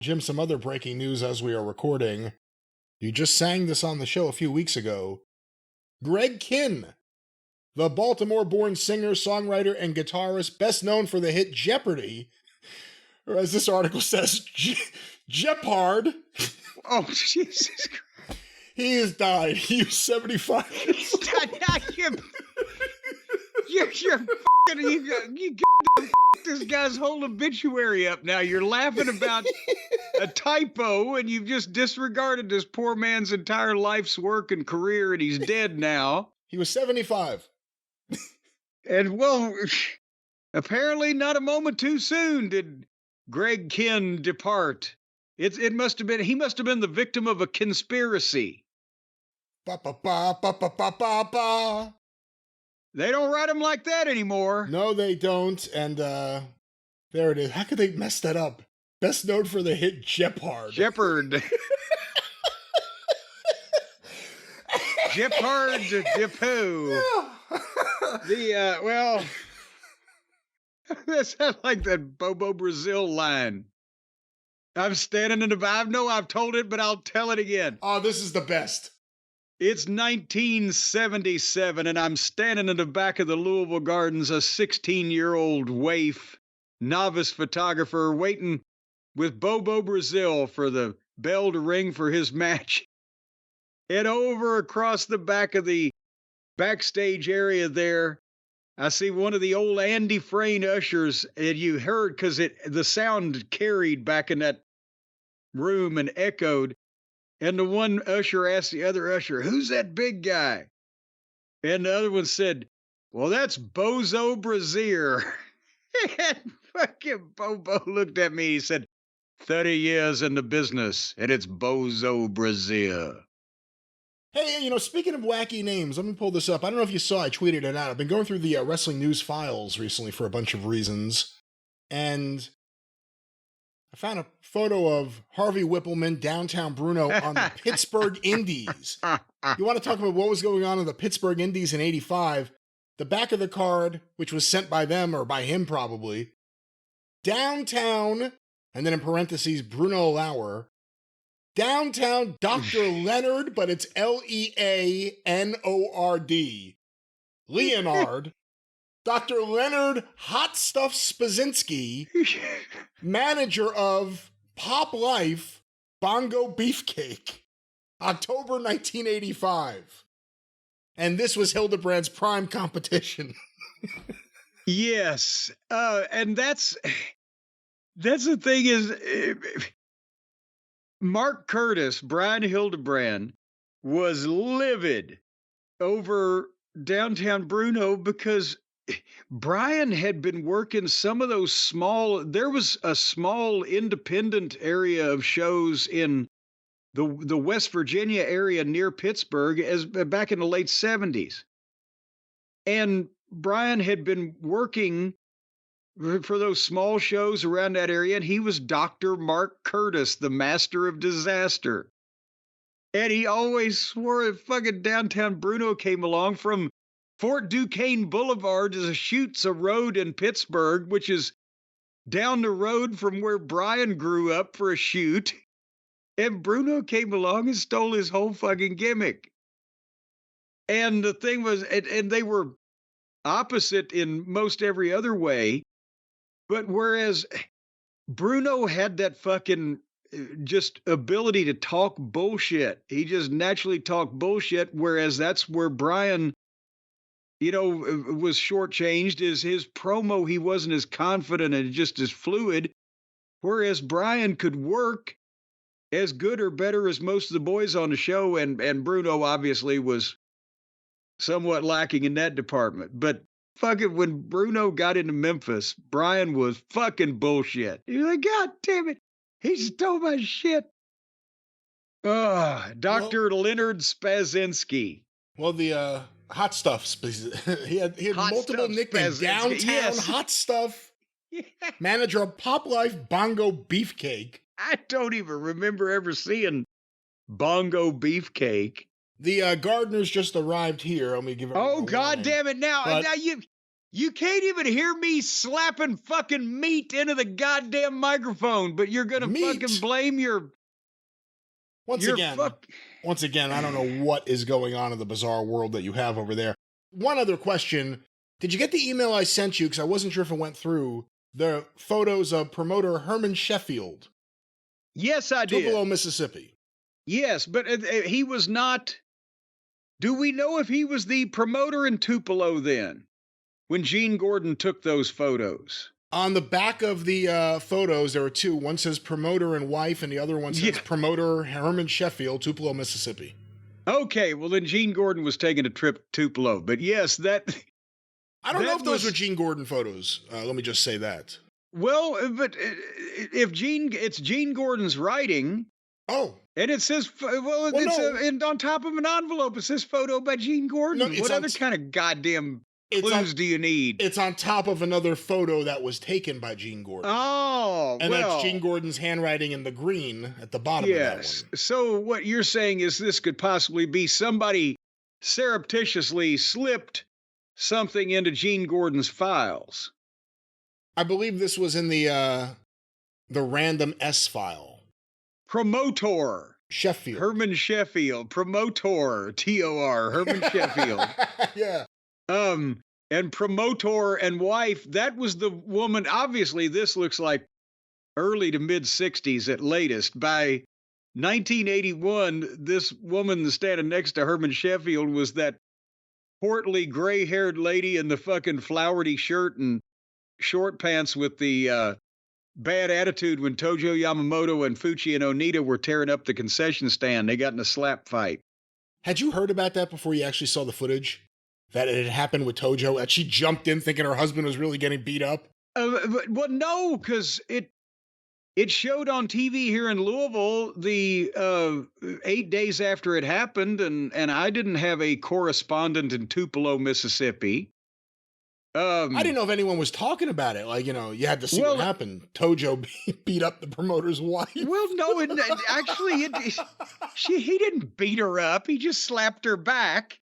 Jim, some other breaking news as we are recording. You just sang this on the show a few weeks ago. Greg Kihn, the Baltimore-born singer, songwriter, and guitarist best known for the hit Jeopardy, or as this article says, Jeopard. Oh, Jesus Christ. He has died. He was 75 years old. You're fucking, you this guy's whole obituary up now. You're laughing about a typo, and you've just disregarded this poor man's entire life's work and career, and he's dead now. He was 75. And, well, apparently not a moment too soon did Greg Kihn depart. It must have been, he must have been the victim of a conspiracy. Ba ba ba ba ba ba ba ba. They don't write them like that anymore. No, they don't. And there it is. How could they mess that up? Best known for the hit Jeopard. Jeopard. Jeopard Depot. Well, that sounds like that Bobo Brazil line. I'm standing in the, I know I've told it, but I'll tell it again. Oh, this is the best. It's 1977, and I'm standing in the back of the Louisville Gardens, a 16-year-old waif, novice photographer, waiting with Bobo Brazil for the bell to ring for his match. And over across the back of the backstage area there, I see one of the old Andy Frayne ushers, and you heard, because the sound carried back in that room and echoed. And the one usher asked the other usher, "Who's that big guy?" And the other one said, "Well, that's Bozo Brazier." And fucking Bobo looked at me. He said, 30 years in the business, and it's Bozo Brazier. Hey, speaking of wacky names, let me pull this up. I don't know if you saw, I tweeted it out. I've been going through the wrestling news files recently for a bunch of reasons. And I found a photo of Harvey Whippleman, downtown Bruno, on the Pittsburgh Indies. You want to talk about what was going on in the Pittsburgh Indies in 85? The back of the card, which was sent by them, or by him probably, downtown, and then in parentheses, Bruno Lauer, downtown Dr. Leonard, but it's Leanord, Leonard, Dr. Leonard Hot Stuff Spazinski, manager of Pop Life Bongo Beefcake, October 1985. And this was Hildebrand's prime competition. Yes. And that's the thing is, Mark Curtis, Brian Hildebrand, was livid over downtown Bruno because Brian had been working some of those there was a small independent area of shows in the West Virginia area near Pittsburgh back in the late 70s. And Brian had been working for those small shows around that area, and he was Dr. Mark Curtis, the master of disaster. And he always swore that fucking downtown Bruno came along from Fort Duquesne Boulevard shoots a road in Pittsburgh, which is down the road from where Brian grew up for a shoot. And Bruno came along and stole his whole fucking gimmick. And the thing was, and they were opposite in most every other way. But whereas Bruno had that fucking just ability to talk bullshit. He just naturally talked bullshit, whereas that's where Brian, was shortchanged, is his promo. He wasn't as confident and just as fluid, whereas Brian could work as good or better as most of the boys on the show, and Bruno obviously was somewhat lacking in that department. But fucking when Bruno got into Memphis, Brian was fucking bullshit. He was like, God damn it, he stole my shit. Dr. Leonard Spazinski. Well, the Hot Stuff, he had Hot multiple Stuff nicknames. Spazinski, Downtown yes. Hot Stuff, Yeah. manager of Pop Life Bongo Beefcake. I don't even remember ever seeing Bongo Beefcake. The gardeners just arrived here. Let me give it. Oh, God damn it. Now But- you You can't even hear me slapping fucking meat into the goddamn microphone, but you're gonna fucking Meat. blame your Once again, fuck. I don't know what is going on in the bizarre world that you have over there. One other question. Did you get the email I sent you? Because I wasn't sure if it went through. The photos of promoter Herman Sheffield, Yes, I did. Tupelo, Mississippi. Yes, but he was not. Do we know if he was the promoter in Tupelo then, when Gene Gordon took those photos? On the back of the photos, there are two. One says promoter and wife, and the other one says promoter Herman Sheffield, Tupelo, Mississippi. Okay, well then Gene Gordon was taking a trip to Tupelo. But yes, that... I don't know if those were Gene Gordon photos. Let me just say that. Well, but if it's Gene Gordon's writing... Oh. And it says, and on top of an envelope, it says photo by Gene Gordon. No, what other kind of goddamn clues do you need? It's on top of another photo that was taken by Gene Gordon. Oh, and that's Gene Gordon's handwriting in the green at the bottom of that one. So what you're saying is this could possibly be somebody surreptitiously slipped something into Gene Gordon's files. I believe this was in the random S file. Promotor. Sheffield. Herman Sheffield. Promotor. T-O-R. Herman Sheffield. Yeah. And promoter and wife, that was the woman. Obviously, this looks like early to mid 60s at latest. By 1981, this woman standing next to Herman Sheffield was that portly, gray-haired lady in the fucking flowery shirt and short pants with the bad attitude when Tojo Yamamoto and Fuchi and Onita were tearing up the concession stand. They got in a slap fight. Had you heard about that before you actually saw the footage? That it had happened with Tojo, that she jumped in thinking her husband was really getting beat up? Well, no, because it showed on TV here in Louisville the 8 days after it happened, and I didn't have a correspondent in Tupelo, Mississippi. I didn't know if anyone was talking about it. Like, you had to see what happened. Tojo beat up the promoter's wife. Well, no, actually, he didn't beat her up. He just slapped her back.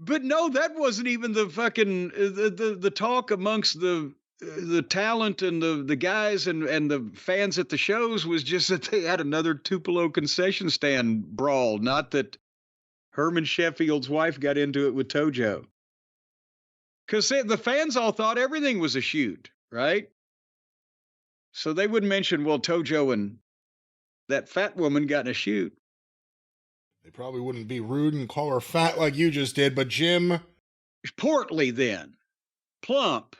But no, that wasn't even the fucking the talk amongst the talent and the guys and the fans at the shows was just that they had another Tupelo concession stand brawl, not that Herman Sheffield's wife got into it with Tojo. Because the fans all thought everything was a shoot, right? So they would mention, well, Tojo and that fat woman got in a shoot. They probably wouldn't be rude and call her fat like you just did, but Jim... Portly then. Plump.